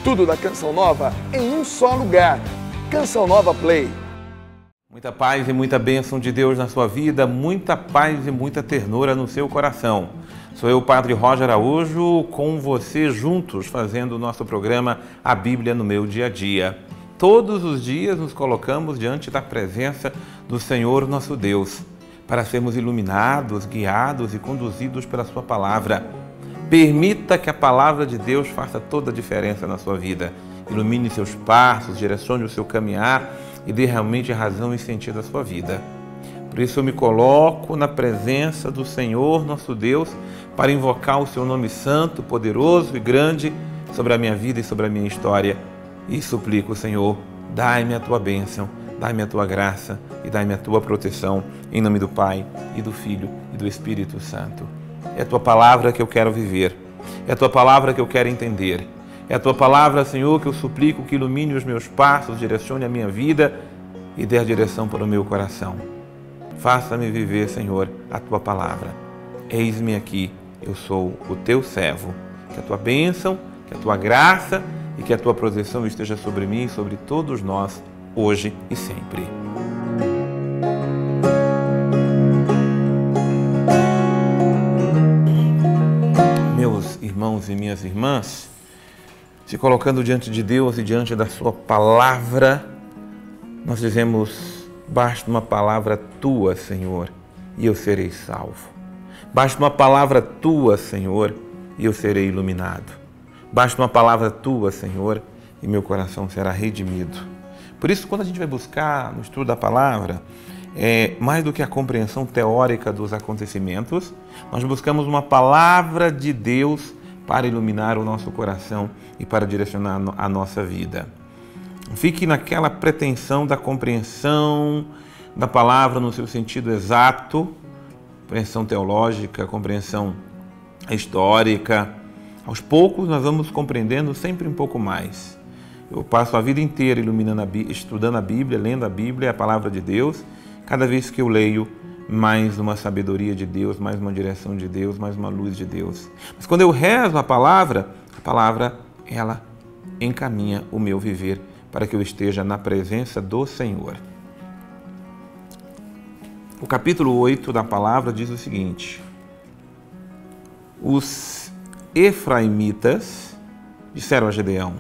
Tudo da Canção Nova em um só lugar. Canção Nova Play. Muita paz e muita bênção de Deus na sua vida, muita paz e muita ternura no seu coração. Sou eu, Padre Roger Araújo, com você juntos fazendo o nosso programa A Bíblia no Meu Dia a Dia. Todos os dias nos colocamos diante da presença do Senhor nosso Deus, para sermos iluminados, guiados e conduzidos pela sua palavra. Permita que a palavra de Deus faça toda a diferença na sua vida. Ilumine seus passos, direcione o seu caminhar e dê realmente razão e sentido à sua vida. Por isso eu me coloco na presença do Senhor nosso Deus para invocar o seu nome santo, poderoso e grande sobre a minha vida e sobre a minha história. E suplico, Senhor, dai-me a tua bênção, dai-me a tua graça e dai-me a tua proteção, em nome do Pai e do Filho e do Espírito Santo. É a tua palavra que eu quero viver, é a tua palavra que eu quero entender, é a tua palavra, Senhor, que eu suplico que ilumine os meus passos, direcione a minha vida e dê a direção para o meu coração. Faça-me viver, Senhor, a tua palavra. Eis-me aqui, eu sou o teu servo. Que a tua bênção, que a tua graça e que a tua proteção esteja sobre mim e sobre todos nós, hoje e sempre. Meus irmãos e minhas irmãs, se colocando diante de Deus e diante da sua palavra, nós dizemos: basta uma palavra tua, Senhor, e eu serei salvo. Basta uma palavra tua, Senhor, e eu serei iluminado. Basta uma palavra tua, Senhor, e meu coração será redimido. Por isso, quando a gente vai buscar no estudo da palavra, mais do que a compreensão teórica dos acontecimentos, nós buscamos uma palavra de Deus para iluminar o nosso coração e para direcionar a nossa vida. Fique naquela pretensão da compreensão da palavra no seu sentido exato, compreensão teológica, compreensão histórica. Aos poucos nós vamos compreendendo sempre um pouco mais. Eu passo a vida inteira estudando a Bíblia, lendo a Bíblia, a palavra de Deus. Cada vez que eu leio, mais uma sabedoria de Deus, mais uma direção de Deus, mais uma luz de Deus. Mas quando eu rezo a palavra ela encaminha o meu viver para que eu esteja na presença do Senhor. O capítulo 8 da palavra diz o seguinte: os Efraimitas disseram a Gedeão: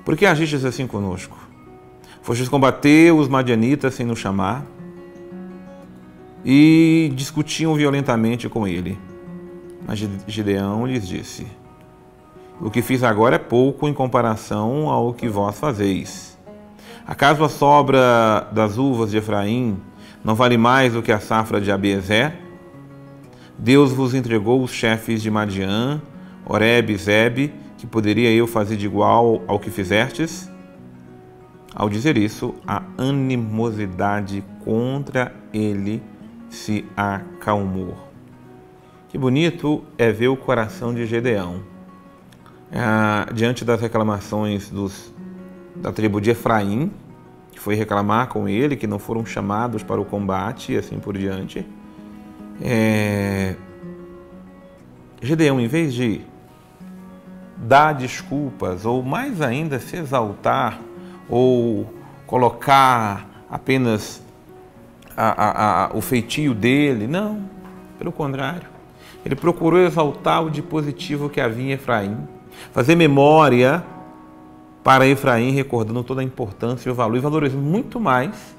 por que agistes assim conosco? Fostes combater os madianitas sem nos chamar? E discutiam violentamente com ele. Mas Gedeão lhes disse: o que fiz agora é pouco em comparação ao que vós fazeis. Acaso a sobra das uvas de Efraim não vale mais do que a safra de Abiezer? Deus vos entregou os chefes de Madian, Oreb e Zebe, que poderia eu fazer de igual ao que fizestes? Ao dizer isso, a animosidade contra ele se acalmou. Que bonito é ver o coração de Gedeão. Diante das reclamações da tribo de Efraim, que foi reclamar com ele, que não foram chamados para o combate e assim por diante, Gedeão, em vez de dar desculpas ou mais ainda se exaltar ou colocar apenas o feitio dele, não, pelo contrário, ele procurou exaltar o de positivo que havia em Efraim, fazer memória para Efraim, recordando toda a importância e o valor, e valorizando muito mais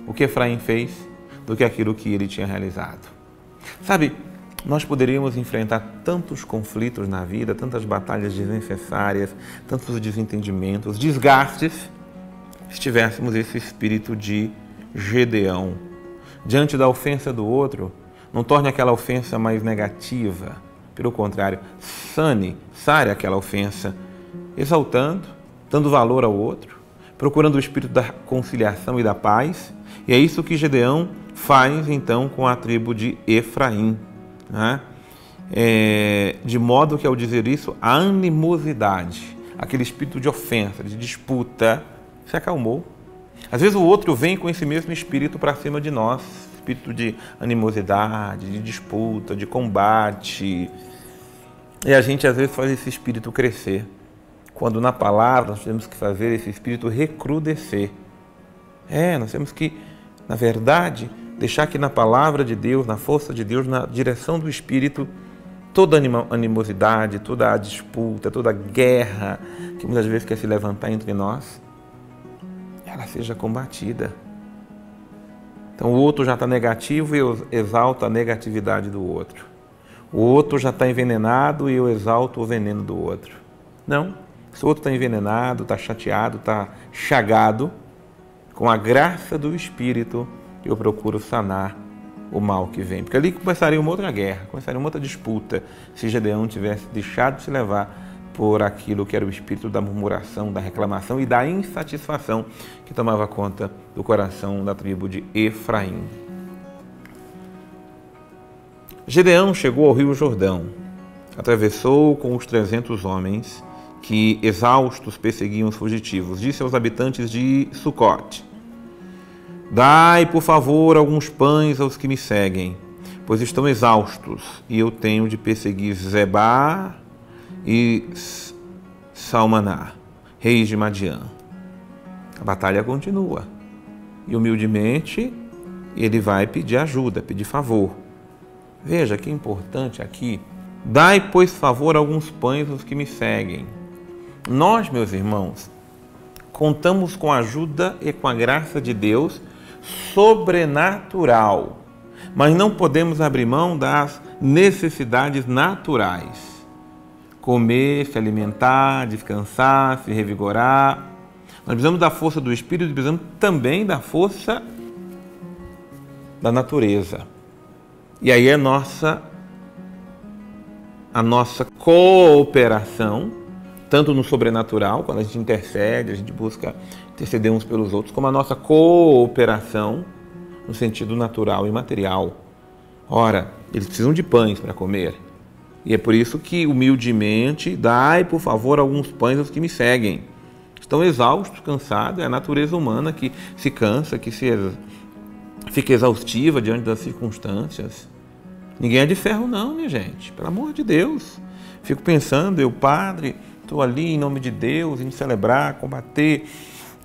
o que Efraim fez do que aquilo que ele tinha realizado. Sabe, nós poderíamos enfrentar tantos conflitos na vida, tantas batalhas desnecessárias, tantos desentendimentos, desgastes, se tivéssemos esse espírito de Gedeão. Diante da ofensa do outro, não torne aquela ofensa mais negativa. Pelo contrário, sare aquela ofensa, exaltando, dando valor ao outro, procurando o espírito da conciliação e da paz. E é isso que Gedeão faz, então, com a tribo de Efraim, né? De modo que, ao dizer isso, a animosidade, aquele espírito de ofensa, de disputa, se acalmou. Às vezes o outro vem com esse mesmo espírito para cima de nós, espírito de animosidade, de disputa, de combate. E a gente às vezes faz esse espírito crescer. quando na palavra nós temos que fazer esse espírito recrudescer. Nós temos que, na verdade, deixar que na palavra de Deus, na força de Deus, na direção do Espírito, toda animosidade, toda a disputa, toda a guerra que muitas vezes quer se levantar entre nós, ela seja combatida. Então o outro já está negativo e eu exalto a negatividade do outro. O outro já está envenenado e eu exalto o veneno do outro. Não, se o outro está envenenado, está chateado, está chagado, com a graça do Espírito, eu procuro sanar o mal que vem. Porque ali começaria uma outra guerra, começaria uma outra disputa, se Gedeão tivesse deixado de se levar por aquilo que era o espírito da murmuração, da reclamação e da insatisfação que tomava conta do coração da tribo de Efraim. Gedeão chegou ao rio Jordão, atravessou com os 300 homens que, exaustos, perseguiam os fugitivos. Disse aos habitantes de Sucote: dai, por favor, alguns pães aos que me seguem, pois estão exaustos, e eu tenho de perseguir Zebá e Salmaná, reis de Madiã. A batalha continua. E humildemente ele vai pedir ajuda, pedir favor. Veja que importante aqui. Dai, pois, favor, alguns pães aos que me seguem. Nós, meus irmãos, contamos com a ajuda e com a graça de Deus sobrenatural, mas não podemos abrir mão das necessidades naturais. Comer, se alimentar, descansar, se revigorar. Nós precisamos da força do Espírito e precisamos também da força da natureza. E aí a nossa cooperação, tanto no sobrenatural, quando a gente intercede, a gente busca interceder uns pelos outros, como a nossa cooperação no sentido natural e material. Ora, eles precisam de pães para comer. E é por isso que, humildemente, dai, por favor, alguns pães aos que me seguem. Estão exaustos, cansados, é a natureza humana que se cansa, que fica exaustiva diante das circunstâncias. Ninguém é de ferro não, minha gente, pelo amor de Deus. Fico pensando, eu, padre, estou ali em nome de Deus, em celebrar, combater,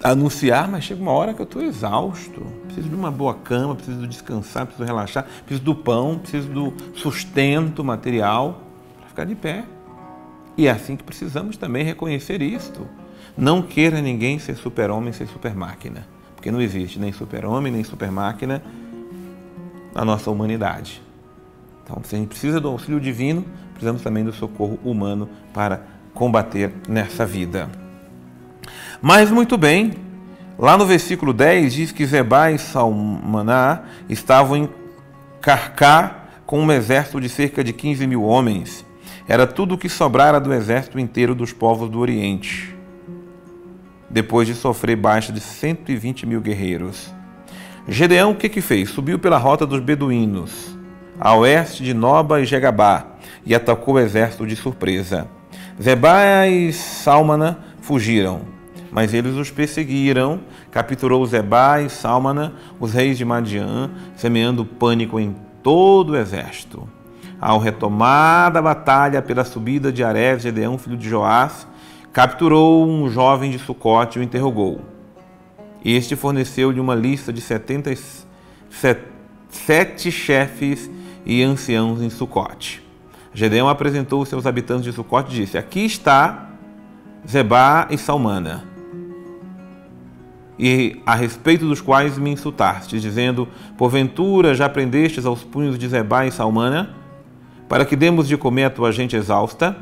anunciar, mas chega uma hora que eu estou exausto. Preciso de uma boa cama, preciso descansar, preciso relaxar, preciso do pão, preciso do sustento material para ficar de pé. E é assim que precisamos também reconhecer isto. Não queira ninguém ser super-homem, ser super-máquina, porque não existe nem super-homem, nem super-máquina na nossa humanidade. Então, se a gente precisa do auxílio divino, precisamos também do socorro humano para combater nessa vida. Mas muito bem, lá no versículo 10 diz que Zebá e Salmaná estavam em Carcá com um exército de cerca de 15 mil homens. Era tudo o que sobrara do exército inteiro dos povos do Oriente, depois de sofrer baixa de 120 mil guerreiros. Gedeão o que fez? Subiu pela rota dos beduínos, a oeste de Noba e Jegabá, e atacou o exército de surpresa. Zebá e Salmaná fugiram, mas eles os perseguiram. Capturou Zebá e Salmaná, os reis de Madiã, semeando pânico em todo o exército. Ao retomar da batalha pela subida de Arés, Gedeão, filho de Joás, capturou um jovem de Sucote e o interrogou. Este forneceu-lhe uma lista de 77 chefes e anciãos em Sucote. Gedeão apresentou os seus habitantes de Sucote e disse: aqui está Zebá e Salmaná, e a respeito dos quais me insultastes, dizendo: porventura já prendestes aos punhos de Zebá e Salmaná, para que demos de comer a tua gente exausta?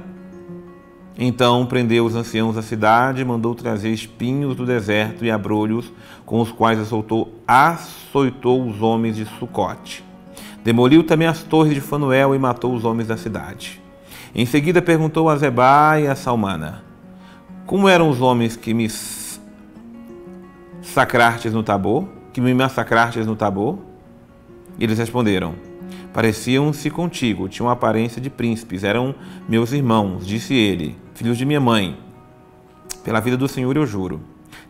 Então prendeu os anciãos da cidade e mandou trazer espinhos do deserto e abrolhos, com os quais açoitou os homens de Sucote. Demoliu também as torres de Fanuel e matou os homens da cidade. Em seguida perguntou a Zebá e a Salmaná: como eram os homens que me massacrastes no Tabor? E eles responderam: pareciam-se contigo, tinham a aparência de príncipes, eram meus irmãos. Disse ele: filhos de minha mãe, pela vida do Senhor eu juro,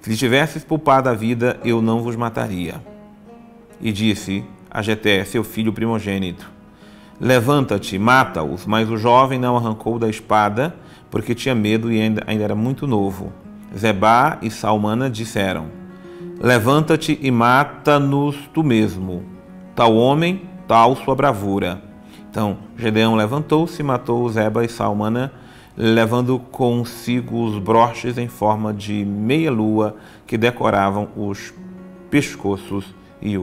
se lhe tivesses poupado a vida, eu não vos mataria. E disse a Jeté, seu filho primogênito: levanta-te, mata-os. Mas o jovem não arrancou da espada, porque tinha medo e ainda era muito novo. Zebá e Salmana disseram: levanta-te e mata-nos tu mesmo. Tal homem, tal sua bravura. Então Gedeão levantou-se e matou Zeba e Salmana, levando consigo os broches em forma de meia-lua que decoravam os pescoços e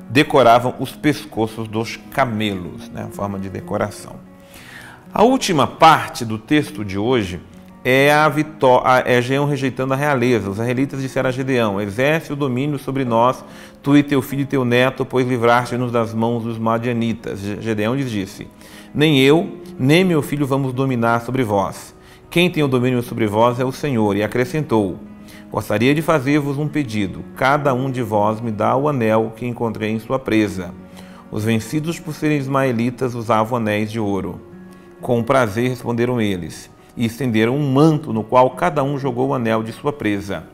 decoravam os pescoços dos camelos, né? Forma de decoração. A última parte do texto de hoje é Gedeão rejeitando a realeza. Os israelitas disseram a Gedeão: exerce o domínio sobre nós, tu e teu filho e teu neto, pois livraste-nos das mãos dos madianitas. Gedeão lhes disse: nem eu, nem meu filho vamos dominar sobre vós. Quem tem o domínio sobre vós é o Senhor. E acrescentou: gostaria de fazer-vos um pedido. Cada um de vós me dá o anel que encontrei em sua presa. Os vencidos por serem ismaelitas usavam anéis de ouro. Com prazer responderam eles, e estenderam um manto no qual cada um jogou o anel de sua presa.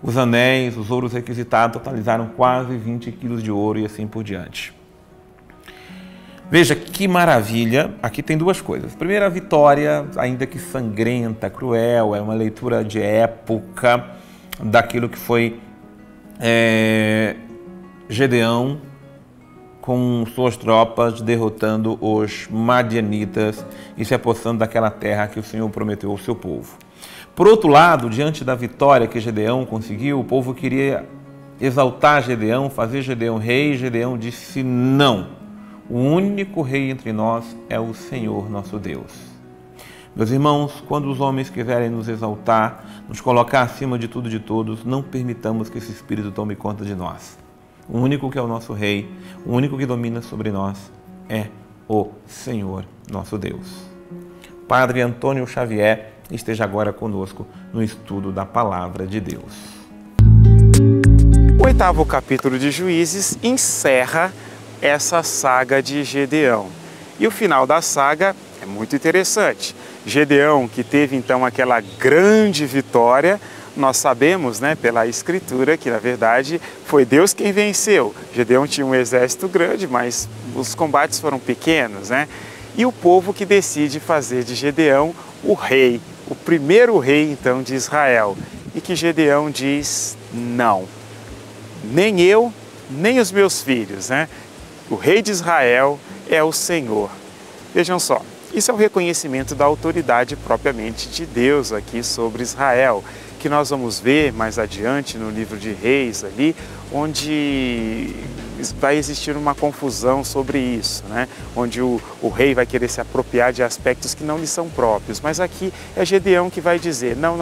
Os anéis, os ouros requisitados, totalizaram quase 20 quilos de ouro e assim por diante. Veja que maravilha. Aqui tem duas coisas. Primeiro, a vitória, ainda que sangrenta, cruel, é uma leitura de época daquilo que foi Gedeão com suas tropas derrotando os madianitas e se apossando daquela terra que o Senhor prometeu ao seu povo. Por outro lado, diante da vitória que Gedeão conseguiu, o povo queria exaltar Gedeão, fazer Gedeão rei. Gedeão disse: não, o único rei entre nós é o Senhor nosso Deus. Meus irmãos, quando os homens quiserem nos exaltar, nos colocar acima de tudo e de todos, não permitamos que esse espírito tome conta de nós. O único que é o nosso rei, o único que domina sobre nós é o Senhor nosso Deus. Padre Antônio Xavier esteja agora conosco no estudo da Palavra de Deus. O 8º capítulo de Juízes encerra essa saga de Gedeão. E o final da saga é muito interessante. Gedeão, que teve então aquela grande vitória, nós sabemos, né, pela Escritura, que na verdade foi Deus quem venceu. Gedeão tinha um exército grande, mas os combates foram pequenos, né? E o povo que decide fazer de Gedeão o rei, o primeiro rei então de Israel. E que Gedeão diz: não, nem eu, nem os meus filhos, né? O rei de Israel é o Senhor. Vejam só, isso é o reconhecimento da autoridade propriamente de Deus aqui sobre Israel, que nós vamos ver mais adiante no livro de Reis ali, onde vai existir uma confusão sobre isso, né? Onde o rei vai querer se apropriar de aspectos que não lhe são próprios. Mas aqui é Gedeão que vai dizer: não,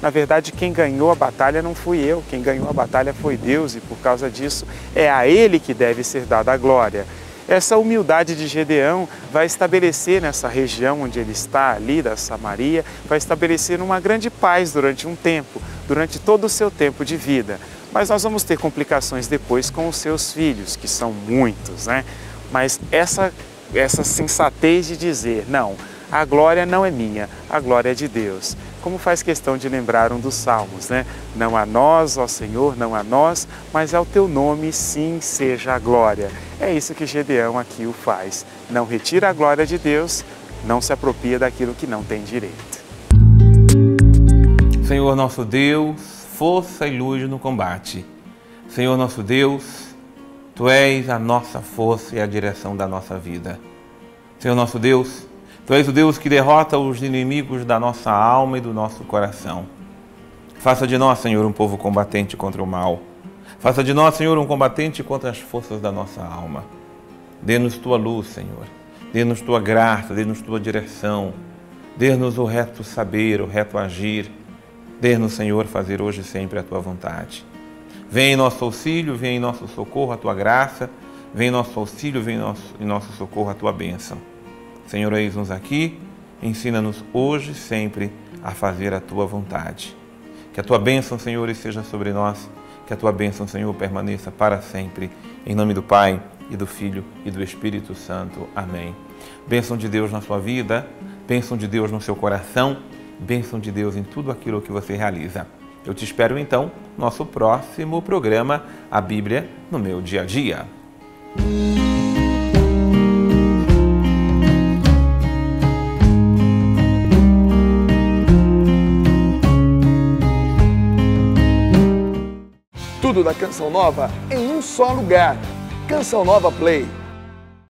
na verdade quem ganhou a batalha não fui eu, quem ganhou a batalha foi Deus, e por causa disso é a ele que deve ser dada a glória. Essa humildade de Gedeão vai estabelecer nessa região onde ele está ali, da Samaria, vai estabelecer uma grande paz durante um tempo, durante todo o seu tempo de vida. Mas nós vamos ter complicações depois com os seus filhos, que são muitos, né? Mas essa sensatez de dizer: não, a glória não é minha, a glória é de Deus. Como faz questão de lembrar um dos salmos, né? Não a nós, ó Senhor, não a nós, mas ao teu nome sim seja a glória. É isso que Gedeão aqui o faz. Não retira a glória de Deus, não se apropria daquilo que não tem direito. Senhor nosso Deus, força e luz no combate. Senhor nosso Deus, Tu és a nossa força e a direção da nossa vida. Senhor nosso Deus, Tu és o Deus que derrota os inimigos da nossa alma e do nosso coração. Faça de nós, Senhor, um povo combatente contra o mal. Faça de nós, Senhor, um combatente contra as forças da nossa alma. Dê-nos Tua luz, Senhor. Dê-nos Tua graça, dê-nos Tua direção. Dê-nos o reto saber, o reto agir. Dê-nos, Senhor, fazer hoje e sempre a Tua vontade. Vem em nosso auxílio, vem em nosso socorro a Tua graça. Vem em nosso auxílio, vem em nosso socorro a Tua bênção. Senhor, eis-nos aqui, ensina-nos hoje e sempre a fazer a Tua vontade. Que a Tua bênção, Senhor, esteja sobre nós, que a Tua bênção, Senhor, permaneça para sempre. Em nome do Pai, e do Filho, e do Espírito Santo. Amém. Bênção de Deus na sua vida, bênção de Deus no seu coração, bênção de Deus em tudo aquilo que você realiza. Eu te espero, então, no nosso próximo programa, A Bíblia no Meu Dia a Dia. Tudo da Canção Nova em um só lugar. Canção Nova Play.